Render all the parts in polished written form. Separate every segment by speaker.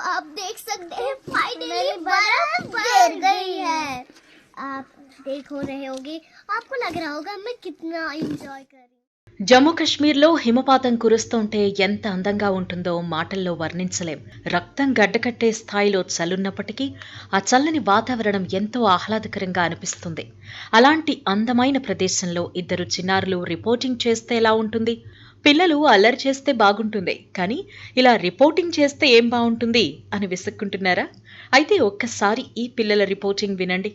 Speaker 1: आप देख सकते हैं फाइनली बर्फ गिर गई है। आप देख हो रहे होंगे, आपको लग रहा होगा मैं कितना ఎంజాయ్ कर रही।
Speaker 2: జమ్మూ కాశ్మీర్లో హిమపాతం కురుస్తుంటే ఎంత అందంగా ఉంటుందో మాటల్లో వర్ణించలేం. రక్తం గడ్డకట్టే స్థాయిలో చల్లున్నప్పటికీ ఆ చల్లని వాతావరణం ఎంతో ఆహ్లాదకరంగా అనిపిస్తుంది. అలాంటి అందమైన ప్రదేశంలో ఇద్దరు చిన్నారులు రిపోర్టింగ్ చేస్తే ఎలా ఉంటుంది? పిల్లలు అల్లరి చేస్తే బాగుంటుంది, కానీ ఇలా రిపోర్టింగ్ చేస్తే ఏం బాగుంటుంది అని విసుక్కుంటున్నారా? అయితే ఒక్కసారి ఈ పిల్లల రిపోర్టింగ్ వినండి.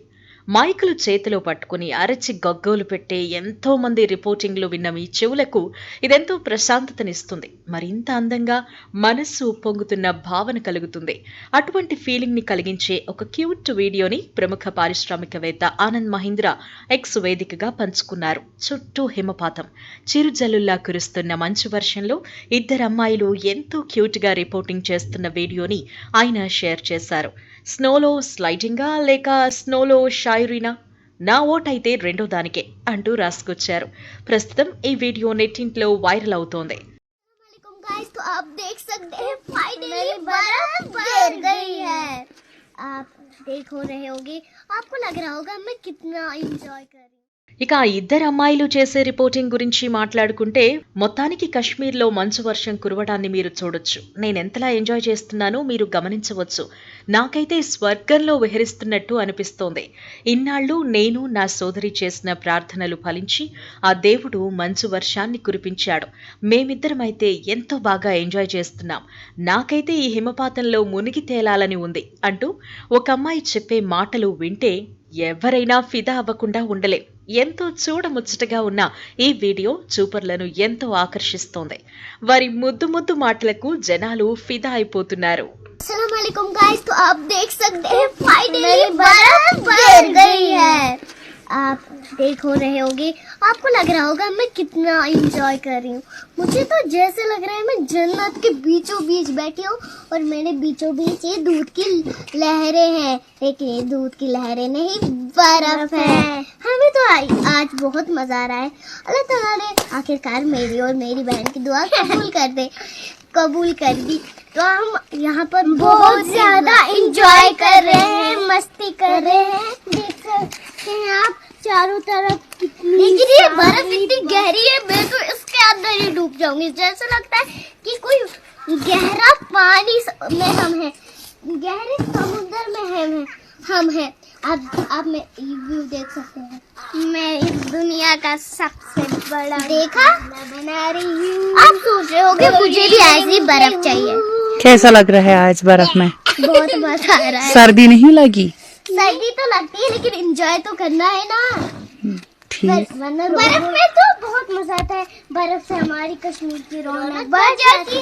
Speaker 2: మైకులు చేతిలో పట్టుకుని అరచి గగ్గోలు పెట్టే ఎంతో మంది రిపోర్టింగ్లు విన్న మీ చెవులకు ఇదెంతో ప్రశాంతతనిస్తుంది. మరింత అందంగా మనస్సు ఉప్పొంగుతున్న భావన కలుగుతుంది. అటువంటి ఫీలింగ్ ని కలిగించే ఒక క్యూట్ వీడియోని ప్రముఖ పారిశ్రామికవేత్త ఆనంద్ మహీంద్ర ఎక్స్ వేదికగా పంచుకున్నారు. చుట్టూ హిమపాతం, చిరుజల్లుల్లా కురుస్తున్న మంచు వర్షంలో ఇద్దరు అమ్మాయిలు ఎంతో క్యూట్ గా రిపోర్టింగ్ చేస్తున్న వీడియోని ఆయన షేర్ చేశారు. స్నోలో స్లైడింగా లేక స్నోలో షాయరీనా? నా ఓటైతే రెండో దానికే అంటూ రాసుకొచ్చారు. ప్రస్తుతం ఈ వీడియో నెట్టింట్లో వైరల్ అవుతోంది.
Speaker 1: गाइस तो आप देख सकते हैं फाइनली बर्फ गिर गई है। आप देख हो रहे होंगे, आपको लग रहा होगा मैं कितना ఎంజాయ్ कर रही।
Speaker 2: ఇక ఆ ఇద్దరు అమ్మాయిలు చేసే రిపోర్టింగ్ గురించి మాట్లాడుకుంటే మొత్తానికి కశ్మీర్లో మంచు వర్షం కురవడాన్ని మీరు చూడొచ్చు. నేనెంతలా ఎంజాయ్ చేస్తున్నానో మీరు గమనించవచ్చు. నాకైతే స్వర్గంలో విహరిస్తున్నట్టు అనిపిస్తోంది. ఇన్నాళ్ళు నేను నా సోదరి చేసిన ప్రార్థనలు ఫలించి ఆ దేవుడు మంచు వర్షాన్ని కురిపించాడు. మేమిద్దరమైతే ఎంతో బాగా ఎంజాయ్ చేస్తున్నాం. నాకైతే ఈ హిమపాతంలో మునిగి తేలాలని ఉంది అంటూ ఒక అమ్మాయి చెప్పే మాటలు వింటే ఎవరైనా ఫిదా అవ్వకుండా ఉండలేం. ఎంతో చూడముచ్చటగా ఉన్న ఈ వీడియో చూపర్లను ఎంతో ఆకర్షిస్తోంది. వారి ముద్దు ముద్దు మాటలకు జనాలు ఫిదా అయిపోతున్నారు.
Speaker 1: अस्सलाम वालेकुम गाइस तो आप देख सकते हैं फाइनली बर्फ गिर गई है। आप देख हो रहे होंगे, आपको लग रहा होगा मैं कितना ఎంజాయ్ कर रही हूँ। मुझे तो जैसे लग रहा है मैं जन्नत के बीचों बीच बैठी हूँ और मेरे बीचों बीच ये दूध की लहरें हैं, लेकिन ये दूध की लहरें नहीं बर्फ है। हमें तो आज बहुत मजा आ रहा है। अल्लाह ताला ने आखिरकार मेरी और मेरी बहन की दुआ कबूल कर दी, तो हम यहाँ पर बहुत ज्यादा एंजॉय कर रहे हैं, मस्ती कर रहे हैं। देख सकते हैं आप चारों तरफ कितनी, लेकिन ये बर्फ इतनी गहरी है, मैं तो इसके अंदर ही डूब जाऊंगी। जैसा लगता है कि कोई गहरा पानी में हम हैं, गहरे समुद्र में हम हैं। आप मैं व्यू देख सकते हैं। मैं इस दुनिया का सबसे बड़ा देखा बना रही हूँ। आप सोच रहे होंगे मुझे भी ऐसी बर्फ चाहिए।
Speaker 3: कैसा लग रहा है आज बर्फ में?
Speaker 1: बहुत मजा आ रहा है।
Speaker 3: सर्दी नहीं लगी?
Speaker 1: सर्दी तो लगती है, लेकिन एंजॉय तो करना है ना।
Speaker 3: ठीक।
Speaker 1: बर्फ में तो बहुत मजा आता है। बर्फ से हमारी कश्मीर की रौनक बढ़ जाती है।